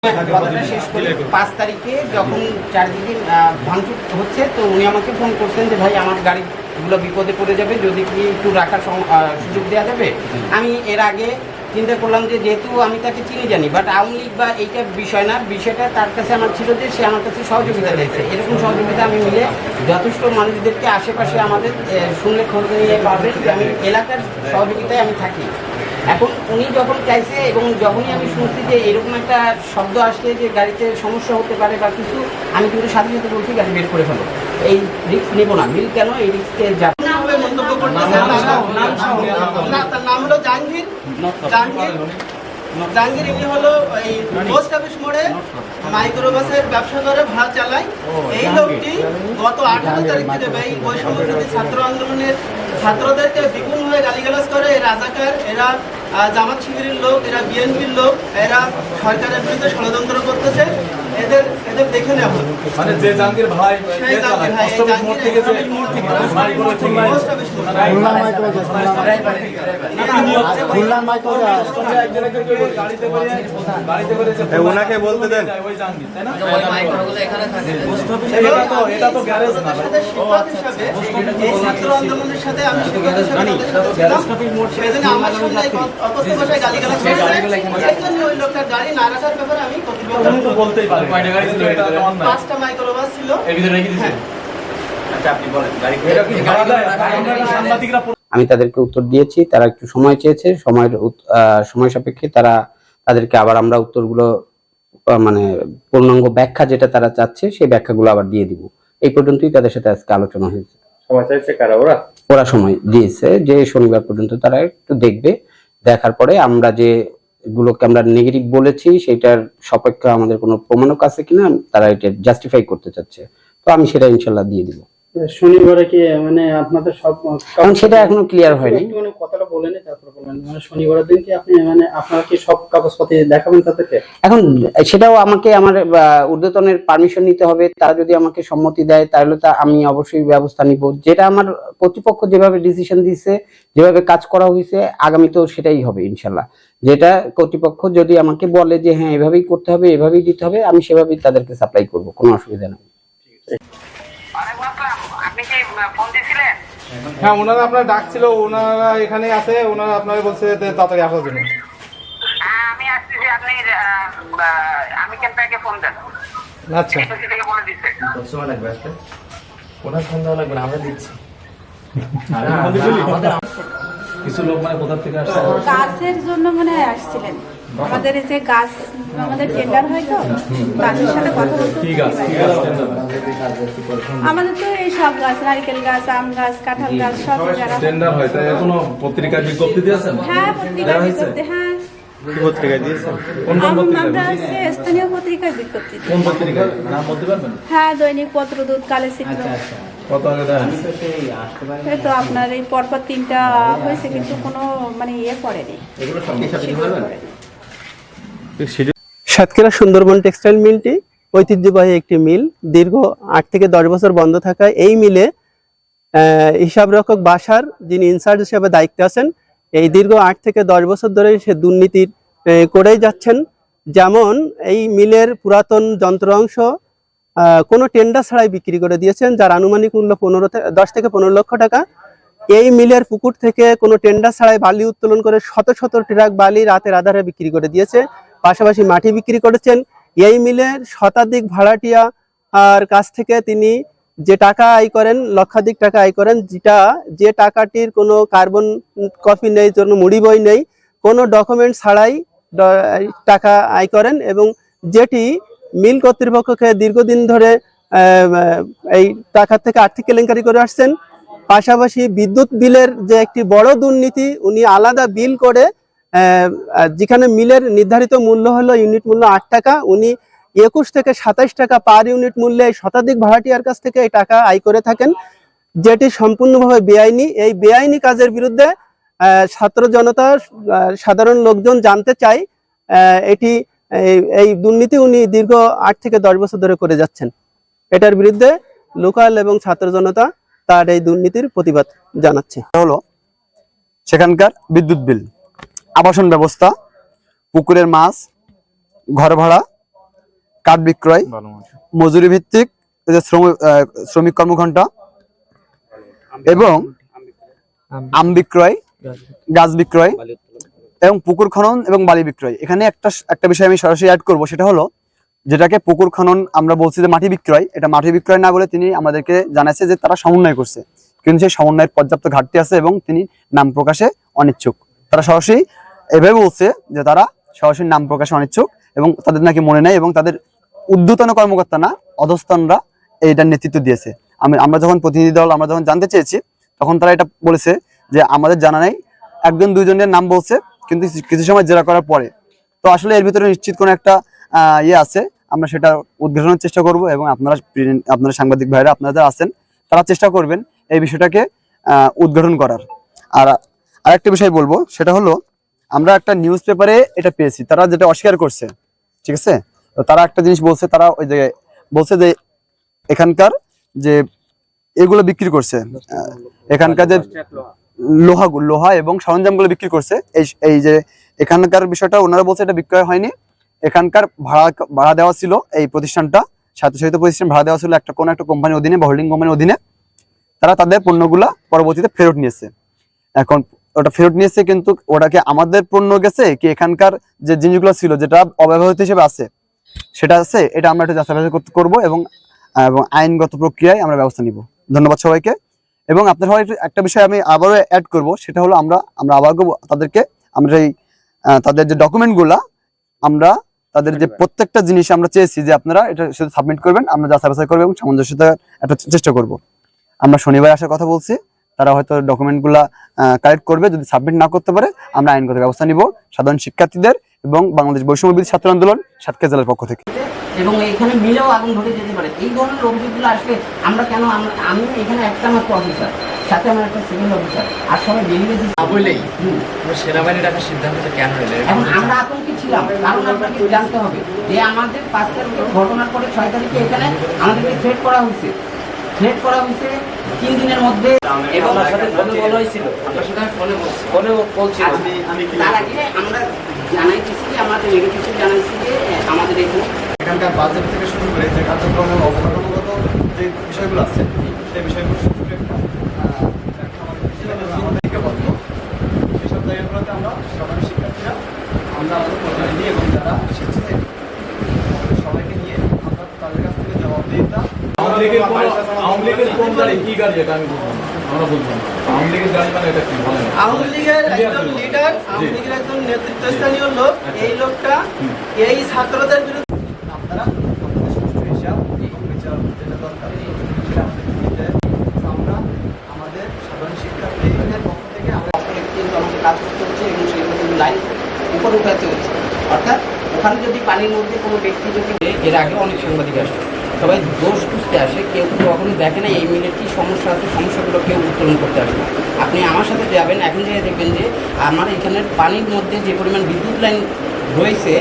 কথাটা শেষ করি। 5 তারিখে যখন চারদিকে ভাঙচুর হচ্ছে, তো উনি আমাকে ফোন করছেন যে ভাই আমার গাড়িগুলো বিপদে পড়ে যাবে, যদি কি একটু রাখার সুযোগ দেওয়া যাবে। আমি এর আগে চিন্তা করলাম যে যেহেতু আমি তাকে চিনি জানি, বাট আওয়ামী লীগ বা এইটা বিষয় না, বিষয়টা তার কাছে আমার ছিল যে সে আমার কাছে সহযোগিতা দিয়েছে। এরকম সহযোগিতা আমি মিলে যথেষ্ট মানুষদেরকে আশেপাশে আমাদের শুনলে খবর নিয়ে পাবেন যে আমি এলাকার সহযোগিতায় আমি থাকি। এখন উনি যখন চাইছে এবং যখনই আমি শুনছি যে এরকম একটা শব্দ আসছে যে গাড়িতে সমস্যা হতে পারে বা কিছু, আমি কিন্তু সাথে সাথে বলছি গাড়ি বের করে ফেলো, এই রিস্ক নেবো না। মিল কেন এই রিস্কে যাবে। মন্তব্য করতেছে তার নাম হলো জাহাঙ্গীর। জাহাঙ্গীর ইনি হলো এই পোস্ট অফিস মোড়ে মাইক্রোবাসের ব্যবসা করে, ভাড়া চালায়। এই লোকটি গত 18 তারিখ থেকে এই বৈষম্যবিরোধী ছাত্র আন্দোলনের ছাত্রদেরকে বিপুল হয়ে গালিগালাজ করে। রাজাকার, এরা জামাত শিবিরের লোক, এরা বিএনপির লোক, এরা সরকারের বিরুদ্ধে ষড়যন্ত্র করতেছে। এদের দেখে নেওয়া হলো। মানে যে জাহাঙ্গীর ভাই মোড় থেকে ওনাকে বলতে দেন। এটা তো গ্যারেজ না। এই ছাত্র আন্দোলনের সাথে আমি আমার সঙ্গে অকথ্য ভাষায় গালিগালাজ করেছে। এই জন্য ওই লোকটার গাড়ি না রাখার ব্যাপারে আমি কর্তৃপক্ষ বলতেই পারে। 5টা মাইক্রোবাস ছিল। আমি তাদেরকে উত্তর দিয়েছি, তারা একটু সময় চেয়েছে, সময় সাপেক্ষে তাদেরকে আবার আমরা উত্তরগুলো মানে পূর্ণাঙ্গ ব্যাখ্যা যেটা তারা চাচ্ছে সেই ব্যাখ্যাগুলো আবার দিয়ে দিব। এই পর্যন্তই তাদের সাথে আজকে আলোচনা হয়েছে। সময় চাইছে কারা? ওরা সময় দিয়েছে যে শনিবার পর্যন্ত তারা একটু দেখবে, দেখার পরে আমরা যে গুলোকে আমরা নেগেটিভ বলেছি সেটার সপক্ষে আমাদের কোনো প্রমাণক আছে কিনা তারা এটা জাস্টিফাই করতে চাচ্ছে, তো আমি সেটা ইনশাল্লাহ দিয়ে দিব। শনিবারে কি মানে আপনাদের সব কারণ সেটা এখনো ক্লিয়ার হয়নি। কথাটা বলেন, তারপর বলেন মানে শনিবারের দিন কি আপনি মানে আপনারা কি সব কাগজপত্র দেখাবেন তাদেরকে? এখন সেটাও আমাকে আমার ঊর্ধ্বতনের পারমিশন নিতে হবে। তারা যদি আমাকে সম্মতি দেয় তাহলে তা আমি অবশ্যই ব্যবস্থা নিব। যেটা আমার কর্তৃপক্ষ যেভাবে ডিসিশন দিচ্ছে, যেভাবে কাজ করা হয়েছে, আগামীতেও সেটাই হবে ইনশাল্লাহ। যেটা কর্তৃপক্ষ যদি আমাকে বলে যে হ্যাঁ এভাবেই করতে হবে, এভাবেই দিতে হবে, আমি সেভাবেই তাদেরকে সাপ্লাই করব, কোনো অসুবিধা নেই। হ্যাঁ, ওনারা আপনার ডাকছিল, ওনারা এখানে আছে, ওনারা আপনারা বলছে তাড়াতাড়ি আসার জন্য। আমি আসছি, আপনি আমি ক্যাম্পাকে ফোন দেন। আচ্ছা, থেকে বলে দিচ্ছে সময় লাগবে আসতে। ওনার ফোন দেওয়া লাগবে না, আমরা দিচ্ছি। কিছু লোক মানে কোথা থেকে আসছে? গাছের জন্য মনে হয় আসছিলেন। আমাদের এই যে গাছ, আমাদের টেন্ডার হয় তো, গাছের সাথে কথা বলতে। কি গাছ? কি গাছ আমাদের তো এই সব গাছ, নারকেল গাছ, আম গাছ, কাঁঠাল গাছ, সব যারা টেন্ডার হয়, তাই এখনো পত্রিকায় বিজ্ঞপ্তি দিয়েছেন? হ্যাঁ, পত্রিকায় বিজ্ঞপ্তি। হ্যাঁ, কি পত্রিকায় দিয়েছেন? কোন কোন পত্রিকায়? আমরা হচ্ছে স্থানীয় পত্রিকায় বিজ্ঞপ্তি দিই। কোন পত্রিকার নাম বলতে পারবেন? হ্যাঁ, দৈনিক পত্রদূত, কালেচিত্র। কত আগে দেন? এই তো আপনার এই পরপর 3টা হয়েছে, কিন্তু কোনো মানে ইয়ে পড়েনি। সাতক্ষীরা সুন্দরবন টেক্সটাইল মিলটি ঐতিহ্যবাহী একটি মিল। দীর্ঘ 8 থেকে 10 বছর বন্ধ থাকা এই মিলে হিসাবরক্ষক বাসার যিনি ইনচার্জ হিসেবে দায়িত্বে আছেন, এই দীর্ঘ 8 থেকে 10 বছর ধরে সে দুর্নীতি করেই যাচ্ছেন। যেমন এই মিলের পুরাতন যন্ত্রাংশ কোনো টেন্ডার ছাড়াই বিক্রি করে দিয়েছেন, যার আনুমানিক মূল্য 10 থেকে 15 লক্ষ টাকা। এই মিলের পুকুর থেকে কোনো টেন্ডার ছাড়াই বালি উত্তোলন করে শত শত ট্রাক বালি রাতের আধারে বিক্রি করে দিয়েছে, পাশাপাশি মাটি বিক্রি করেছেন। এই মিলের শতাধিক ভাড়াটিয়া আর কাছ থেকে তিনি যে টাকা আয় করেন, লক্ষাধিক টাকা আয় করেন, যে টাকাটির কোনো কার্বন কপি নেই, কোনো মুড়ি বই নেই, কোনো ডকুমেন্ট ছাড়াই টাকা আয় করেন, এবং যেটি মিল কর্তৃপক্ষকে দীর্ঘদিন ধরে এই টাকা থেকে আর্থিক কেলেঙ্কারি করে আসছেন। পাশাপাশি বিদ্যুৎ বিলের যে একটি বড় দুর্নীতি, উনি আলাদা বিল করে যেখানে মিলের নির্ধারিত মূল্য হলো ইউনিট মূল্য 8 টাকা, উনি 21 থেকে 27 টাকা পার ইউনিট মূল্যে শতাধিক ভাড়াটিয়ার কাছ থেকে এই টাকা আয় করে থাকেন, যেটি সম্পূর্ণভাবে বেআইনি। এই বেআইনি কাজের বিরুদ্ধে ছাত্র জনতা, সাধারণ লোকজন জানতে চায় এই দুর্নীতি উনি দীর্ঘ 8 থেকে 10 বছর ধরে করে যাচ্ছেন। এটার বিরুদ্ধে লোকাল এবং ছাত্র জনতা তার এই দুর্নীতির প্রতিবাদ জানাচ্ছে। হলো সেখানকার বিদ্যুৎ বিল, আবাসন ব্যবস্থা, পুকুরের মাছ, ঘর ভাড়া, কাঠ বিক্রয়, ভালো মাছ। মজুরি ভিত্তিক এই যে শ্রমিক কর্মঘণ্টা এবং আম বিক্রয়, গাছ বিক্রয় এবং পুকুর খনন এবং বালি বিক্রয়। এখানে একটা বিষয় আমি সরাসরি অ্যাড করব, সেটা হলো যেটাকে পুকুর খনন আমরা বলছি যে মাটি বিক্রয়, এটা মাটি বিক্রয় না বলে তিনি আমাদেরকে জানাইছে যে তারা সমন্বয় করছে, কিন্তু সেই সমন্বয়ের পর্যাপ্ত ঘাটতি আছে এবং তিনি নাম প্রকাশে অনিচ্ছুক। তারা সরাসরি এভাবে বলছে যে তারা সরাসরি নাম প্রকাশে অনিচ্ছুক এবং তাদের নাকি মনে নেই, এবং তাদের ঊর্ধ্বতন কর্মকর্তা না অধস্তনরা এইটার নেতৃত্ব দিয়েছে। আমরা যখন প্রতিনিধি দল আমরা যখন জানতে চেয়েছি, তখন তারা এটা বলেছে যে আমাদের জানা নেই, একজন দুইজনের নাম বলছে, কিন্তু কিছু সময় জেরা করার পরে। তো আসলে এর ভিতরে নিশ্চিত কোনো একটা ইয়ে আছে, আমরা সেটা উদ্ঘাটনের চেষ্টা করব এবং আপনারা সাংবাদিক ভাইরা আপনারা যারা আছেন তারা চেষ্টা করবেন এই বিষয়টাকে উদ্ঘাটন করার। আর আরেকটা বিষয় বলবো, সেটা হলো আমরা একটা নিউজ পেপারে এটা পেয়েছি, তারা যেটা অস্বীকার করছে, ঠিক আছে? তো তারা একটা জিনিস বলছে, তারা ওই যে বলছে যে এখানকার যে এগুলো বিক্রি করছে, এখানকার যে লোহা এবং সরঞ্জামগুলো বিক্রি করছে, এই যে এখানকার বিষয়টা ওনারা বলছে এটা বিক্রয় হয়নি, এখানকার ভাড়া দেওয়া ছিল, এই প্রতিষ্ঠানটা স্বায়ত্তশাসিত প্রতিষ্ঠান ভাড়া দেওয়া ছিল কোনো একটা কোম্পানির অধীনে বা হোল্ডিং কোম্পানির অধীনে। তারা তাদের পণ্যগুলা পরবর্তীতে ফেরত নিয়েছে। এখন ওটা ফেরত নিয়েছে, কিন্তু ওটাকে আমাদের পণ্য গেছে কি এখানকার যে জিনিসগুলো ছিল যেটা অব্যবহৃত হিসেবে আছে সেটা আছে, এটা আমরা একটু যাচাই বাছাই করবো এবং আইনগত প্রক্রিয়ায় আমরা ব্যবস্থা নিব। ধন্যবাদ সবাইকে। এবং আপনার সবাই একটা বিষয় আমি আবারও অ্যাড করব, সেটা হলো আমরা আবার তাদেরকে আমরা এই তাদের যে ডকুমেন্টগুলা আমরা তাদের যে প্রত্যেকটা জিনিস আমরা চেয়েছি যে আপনারা এটা শুধু সাবমিট করবেন, আমরা যাচাই বাছাই করবো এবং সামঞ্জস্যতা একটা চেষ্টা করব। আমরা শনিবার আসার কথা বলছি, তারা হয়তো ডকুমেন্টগুলা কালেক্ট করবে, যদি সাবমিট না করতে পারে আমরা আইনগত ব্যবস্থা নিব সাধারণ শিক্ষার্থীদের এবং বাংলাদেশ বৈষম্য বিরোধী ছাত্র আন্দোলন সাতক্ষীরা জেলার পক্ষ থেকে। এবং এখানে মিলেও আগুন ধরে যেতে পারে, এই ধরনের অভিযোগগুলো আসলে আমরা কেন আমি এখানে একটা মাত্র অফিসার, সাথে আমার একটা সিভিল অফিসার, আর সবাই ডেলিভারি বলেই সেনাবাহিনী রাখার সিদ্ধান্ত কেন হলো? এখন আমরা আতঙ্কে ছিলাম, কারণ আপনাকে জানতে হবে যে আমাদের 5 তারিখের ঘটনার পরে 6 তারিখে এখানে আমাদেরকে থ্রেট করা হয়েছে 3 দিনের মধ্যে। এবং আপনার সাথে ফোনে বলা হয়েছিল, আপনার সাথে আমি ফোনে বলছি তার আগে আমরা জানাইতেছি যে আমাদের নেগেটিভ জানাইছি যে আমাদের এখানকার বাজেট থেকে শুরু করে যে কার্যক্রম অবকাঠামোগত যে বিষয়গুলো আছে সেই বিষয়গুলো সেসব জায়গাগুলোতে আমরা সাধারণ শিক্ষার্থীরা আমরা আমাদের প্রতিনিধি এবং যারা শিক্ষার্থী সবাইকে নিয়ে আমরা তাদের কাছ থেকে জবাবদিহিতা আওয়ামী লীগের কোন গাড়ি কি গাড়ি এটা আমি বুঝলাম, আমরা বুঝলাম আওয়ামী লীগের গাড়ি মানে এটা কি বলেন? আওয়ামী লীগের একজন লিডার, আওয়ামী লীগের একজন নেতৃত্বস্থানীয় লোক, এই লোকটা এই ছাত্রদের বিরুদ্ধে আপনারা আপনাদের সুষ্ঠু হিসাব এবং বিচার যেটা দরকার সেটা আমাদের দিতে আমরা আমাদের সাধারণ শিক্ষার্থীদের পক্ষ থেকে আমরা কিন্তু আমাকে কাজ করতে হচ্ছে এবং সেইভাবে লাইন উপর উঠাতে হচ্ছে। অর্থাৎ ওখানে যদি পানির মধ্যে কোনো ব্যক্তি যদি এর আগে অনেক সাংবাদিক আসে, সবাই দোষ খুঁজতে আসে, কেউ কখনো দেখে না এই মিলের কী সমস্যা আছে, সমস্যাগুলো কেউ উত্তোলন করতে আসে না। আপনি আমার সাথে যাবেন, এখন যে দেখবেন যে আমার এখানের পানির মধ্যে যে পরিমাণ বিদ্যুৎ লাইন রয়েছে